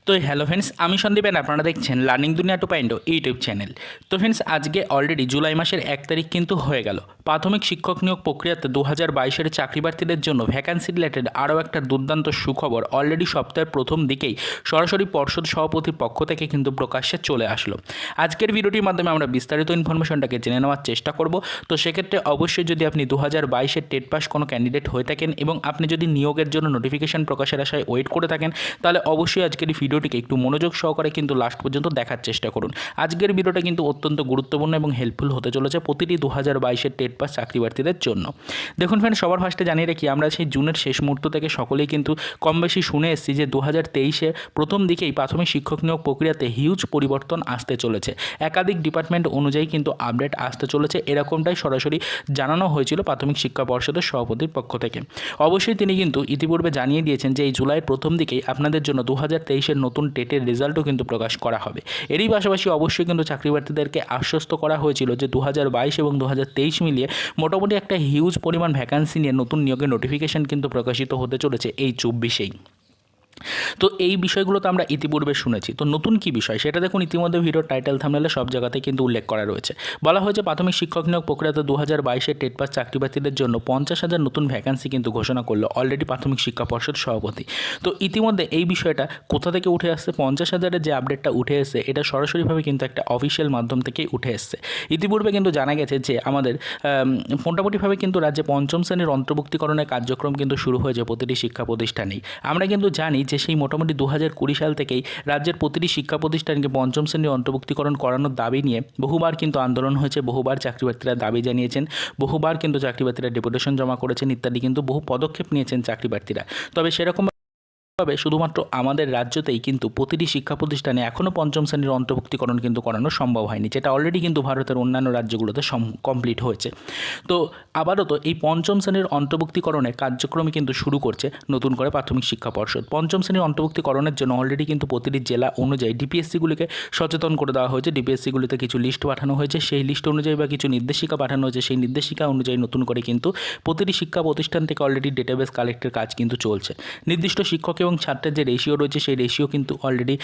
তো hello friends, আমি Sandeep and আপনারা দেখছেন লার্নিং দুনিয়া 2.0 ইউটিউব চ্যানেল। তো ফ্রেন্ডস, আজকে অলরেডি জুলাই মাসের 1 তারিখ কিন্তু হয়ে গেল। প্রাথমিক শিক্ষক নিয়োগ প্রক্রিয়াতে 2022-এর চাকরি প্রার্থীদের জন্য ভ্যাকান্সি রিলেটেড আরও একটা দুর্দান্ত সুখবর অলরেডি সপ্তাহের প্রথম দিকেই সরাসরি পর্ষদ সভাপতির পক্ষ থেকে কিন্তু প্রকাশ্যে চলে আসলো। আজকের ভিডিওটির মাধ্যমে আমরা বিস্তারিত ইনফরমেশনটাকে জেনে নেওয়ার চেষ্টা করব। তো সেক্ষেত্রে অবশ্যই যদি আপনি 2022-এর টেট পাস কোনো ক্যান্ডিডেট হয়ে থাকেন এবং আপনি যদি নিয়োগের জন্য নোটিফিকেশন প্রকাশের আশায় ওয়েট করে থাকেন, তাহলে অবশ্যই আজকের এই ভিডিওটিকে একটু মনোযোগ সহকারে কিন্তু লাস্ট পর্যন্ত দেখার চেষ্টা করুন। আজকের ভিডিওটা কিন্তু অত্যন্ত গুরুত্বপূর্ণ এবং হেল্পফুল হতে চলেছে প্রতিটি 2022-এর টেট পাস চাকরি প্রার্থীদের জন্য। দেখুন ফ্রেন্ড, সবার ফার্স্টে জানিয়ে রাখি, আমরা সেই জুনের শেষ মুহূর্ত থেকে সকলেই কিন্তু কম বেশি শুনে এসেছি যে 2023-এ প্রথম দিকেই প্রাথমিক শিক্ষক নিয়োগ প্রক্রিয়াতে হিউজ পরিবর্তন আসতে চলেছে। একাধিক ডিপার্টমেন্ট অনুযায়ী কিন্তু আপডেট আসতে চলেছে, এরকমটাই সরাসরি জানানো হয়েছিল প্রাথমিক শিক্ষা পর্ষদের সভাপতির পক্ষ থেকে। অবশ্যই তিনি কিন্তু ইতিপূর্বে জানিয়ে দিয়েছেন যে এই জুলাইয়ের প্রথম দিকেই আপনাদের জন্য 2023-এর নতুন টেটের রেজাল্টও কিন্তু প্রকাশ করা হবে। এরই পাশাপাশি অবশ্যই কিন্তু চাকরি প্রার্থীদেরকে আশ্বস্ত করা হয়েছিল যে 2022 এবং 2023 মিলিয়ে মোটামুটি একটা হিউজ পরিমাণ ভ্যাকান্সি নিয়ে নতুন নিয়োগের নোটিফিকেশন কিন্তু প্রকাশিত হতে চলেছে এই 24-এই। তো এই বিষয়গুলো তো আমরা ইতিপূর্বে শুনেছি। তো নতুন কী বিষয় সেটা দেখুন, ইতিমধ্যে ভিডিওর টাইটেল থাম্বনেলে সব জায়গাতেই কিন্তু উল্লেখ করা রয়েছে। বলা হয়েছে প্রাথমিক শিক্ষক নিয়োগ প্রক্রিয়াতে 2022-এর টেট পাস চাকরি প্রার্থীদের জন্য 50,000 নতুন ভ্যাকান্সি কিন্তু ঘোষণা করলো অলরেডি প্রাথমিক শিক্ষা পর্ষদ সভাপতি। তো ইতিমধ্যে এই বিষয়টা কোথা থেকে উঠে আসছে, 50,000-এর যে আপডেটটা উঠে এসছে এটা সরাসরিভাবে কিন্তু একটা অফিসিয়াল মাধ্যম থেকেই উঠে এসছে। ইতিপূর্বে কিন্তু জানা গেছে যে আমাদের মোটামুটিভাবে কিন্তু রাজ্যে পঞ্চম শ্রেণীর অন্তর্ভুক্তিকরণের কার্যক্রম কিন্তু শুরু হয়েছে প্রতিটি শিক্ষা প্রতিষ্ঠানেই। আমরা কিন্তু জানি যে সেই মোটামুটি 2020 সাল থেকেই রাজ্যের প্রতিটি শিক্ষা প্রতিষ্ঠানকে পঞ্চম শ্রেণীর অন্তর্ভুক্তিকরণ করানোর দাবি নিয়ে বহুবার কিন্তু আন্দোলন হয়েছে, বহুবার চাকরিপ্রার্থীরা দাবি জানিয়েছেন, বহুবার কিন্তু চাকরিপ্রার্থীরা ডেপুটেশন জমা করেছেন ইত্যাদি, কিন্তু বহু পদক্ষেপ নিয়েছেন চাকরিপ্রার্থীরা। তবে সেরকম শুধুমাত্র আমাদের রাজ্যতেই কিন্তু প্রতিটি শিক্ষা প্রতিষ্ঠানে এখনও পঞ্চম শ্রেণীর অন্তর্ভুক্তিকরণ কিন্তু করানো সম্ভব হয়নি, যেটা অলরেডি কিন্তু ভারতের অন্যান্য রাজ্যগুলোতে কমপ্লিট হয়েছে। তো আপাতত এই পঞ্চম শ্রেণীর অন্তর্ভুক্তিকরণের কার্যক্রম কিন্তু শুরু করছে নতুন করে প্রাথমিক শিক্ষা পর্ষদ। পঞ্চম শ্রেণীর অন্তর্ভুক্তিকরণের জন্য অলরেডি কিন্তু প্রতিটি জেলা অনুযায়ী ডিপিএসসিগুলিকে সচেতন করে দেওয়া হয়েছে। ডিপিএসসিগুলিতে কিছু লিস্ট পাঠানো হয়েছে, সেই লিস্ট অনুযায়ী বা কিছু নির্দেশিকা পাঠানো হয়েছে, সেই নির্দেশিকা অনুযায়ী নতুন করে কিন্তু প্রতিটি শিক্ষা প্রতিষ্ঠান থেকে অলরেডি ডেটাবেস কালেক্টের কাজ কিন্তু চলছে। নির্দিষ্ট শিক্ষক এবং ছাত্রের যে রেশিও রয়েছে সেই রেশিও কিন্তু অলরেডি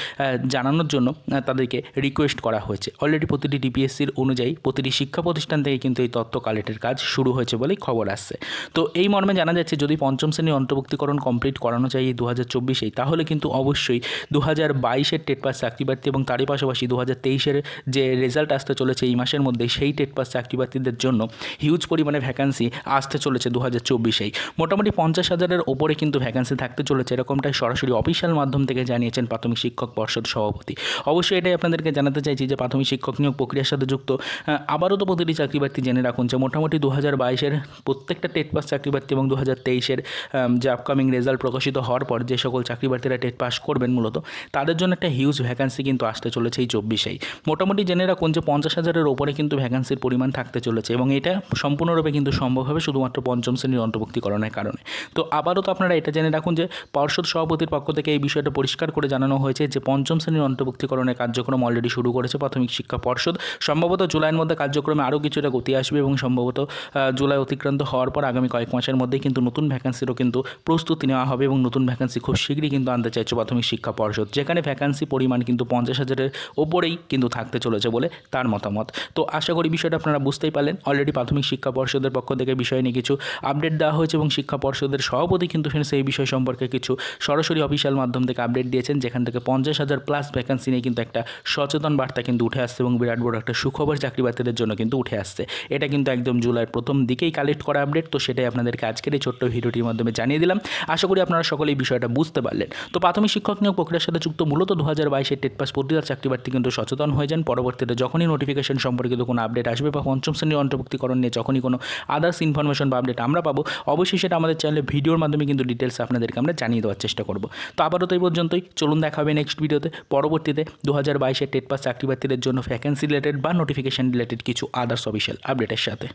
জানানোর জন্য তাদেরকে রিকোয়েস্ট করা হয়েছে। অলরেডি প্রতিটি ডিপিএসসির অনুযায়ী প্রতিটি শিক্ষা প্রতিষ্ঠান থেকে কিন্তু এই তথ্য কালেক্টের কাজ শুরু হয়েছে বলেই খবর আসছে। তো এই মর্মে জানা যাচ্ছে যদি পঞ্চম শ্রেণীর অন্তর্ভুক্তিকরণ কমপ্লিট করানো চাই এই 2024-এই, তাহলে কিন্তু অবশ্যই 2022-এর টেট পাস চাকরি প্রার্থী এবং তারই পাশাপাশি 2023-এর যে রেজাল্ট আসতে চলেছে এই মাসের মধ্যে, সেই টেট পাস চাকরি প্রার্থীদের জন্য হিউজ পরিমাণে ভ্যাকান্সি আসতে চলেছে 2024-এই। মোটামুটি 50,000-এর ওপরে কিন্তু ভ্যাকান্সি থাকতে চলেছে, এরকমটাই সরাসরি অফিসিয়াল মাধ্যম থেকে জানিয়েছেন প্রাথমিক শিক্ষক পর্ষদ সভাপতি। অবশ্যই এটাই আপনাদেরকে জানাতে চাইছি যে প্রাথমিক শিক্ষক নিয়োগ প্রক্রিয়ার সাথে যুক্ত আবারও তো প্রতিটি চাকরি প্রার্থী জেনে রাখুন যে মোটামুটি 2022-এর প্রত্যেকটা টেট পাস চাকরি প্রার্থী এবং 2023-এর যে আপকামিং রেজাল্ট প্রকাশিত হওয়ার পর যে সকল চাকরি প্রার্থীরা টেট পাস করবেন মূলত তাদের জন্য একটা হিউজ ভ্যাকান্সি কিন্তু আসতে চলেছে এই 24-এই। মোটামুটি জেনে রাখুন যে 50,000-এর ওপরে কিন্তু ভ্যাকান্সির পরিমাণ থাকতে চলেছে এবং এটা সম্পূর্ণরূপে কিন্তু সম্ভব হবে শুধুমাত্র পঞ্চম শ্রেণীর অন্তর্ভুক্তিকরণের কারণে। তো আবারও তো আপনারা এটা জেনে রাখুন যে পর্ষদ সভাপতির পক্ষ থেকে এই বিষয়টা পরিষ্কার করে জানানো হয়েছে যে পঞ্চম শ্রেণীর অন্তর্ভুক্তিকরণের কার্যক্রম অলরেডি শুরু করেছে প্রাথমিক শিক্ষা পর্ষদ। সম্ভবত জুলাইয়ের মধ্যে কার্যক্রমে আরও কিছুটা গতি আসবে এবং সম্ভবত জুলাই অতিক্রান্ত হওয়ার পর আগামী কয়েক মাসের মধ্যেই কিন্তু নতুন ভ্যাকান্সিরও কিন্তু প্রস্তুতি নেওয়া হবে এবং নতুন ভ্যাকান্সি খুব শীঘ্রই কিন্তু আনতে চাইছে প্রাথমিক শিক্ষা পর্ষদ, যেখানে ভ্যাকান্সি পরিমাণ কিন্তু 50,000-এর ওপরেই কিন্তু থাকতে চলেছে বলে তার মতামত। তো আশা করি বিষয়টা আপনারা বুঝতেই পারলেন। অলরেডি প্রাথমিক শিক্ষা পর্ষদের পক্ষ থেকে বিষয় নিয়ে কিছু আপডেট দেওয়া হয়েছে এবং শিক্ষা পর্ষদের সভাপতি কিন্তু সেই বিষয় সম্পর্কে কিছু সরাসরি অফিসিয়াল মাধ্যম থেকে আপডেট দিয়েছেন, যেখান থেকে 50,000 প্লাস ভ্যাকান্সি নিয়ে কিন্তু একটা সচেতন বার্তা কিন্তু উঠে আসছে এবং বিরাট বড় একটা সুখবর চাকরি প্রার্থীদের জন্য কিন্তু উঠে আসছে। এটা কিন্তু একদম জুলাইয়ের প্রথম দিকেই কালেক্ট করা আপডেট। তো সেটাই আপনাদেরকে আজকের এই ছোট্ট ভিডিওটির মাধ্যমে জানিয়ে দিলাম। আশা করি আপনারা সকলে এই বিষয়টা বুঝতে পারলেন। তো প্রাথমিক শিক্ষক নিয়োগ প্রক্রিয়ার সাথে যুক্ত মূলত 2022-এর টেট পাস প্রতিটা চাকরি প্রার্থী কিন্তু সচেতন হয়ে যান। পরবর্তীতে যখনই নোটিফিকেশন সম্পর্কিত কোনো আপডেট আসবে বা পঞ্চম শ্রেণীর অন্তর্ভুক্তিকরণ নিয়ে যখনই কোনো আদার্স ইনফরমেশন বা আপডেট আমরা পাবো, অবশ্যই সেটা আমাদের চ্যানেলে ভিডিওর মাধ্যমে কিন্তু ডিটেলস আপনাদেরকে আমরা জানিয়ে দেওয়ার চেষ্টা করব। তো আবারও তো এই পর্যন্তই, চলুন দেখা হবে নেক্সট ভিডিওতে। পরবর্তীতে 2022-এর টেট পাস চাকরি প্রার্থীদের জন্য ভ্যাকেন্সি রিলেটেড বা নোটিফিকেশন রিলেটেড কিছু আদার্স অফিসিয়াল আপডেটের সাথে।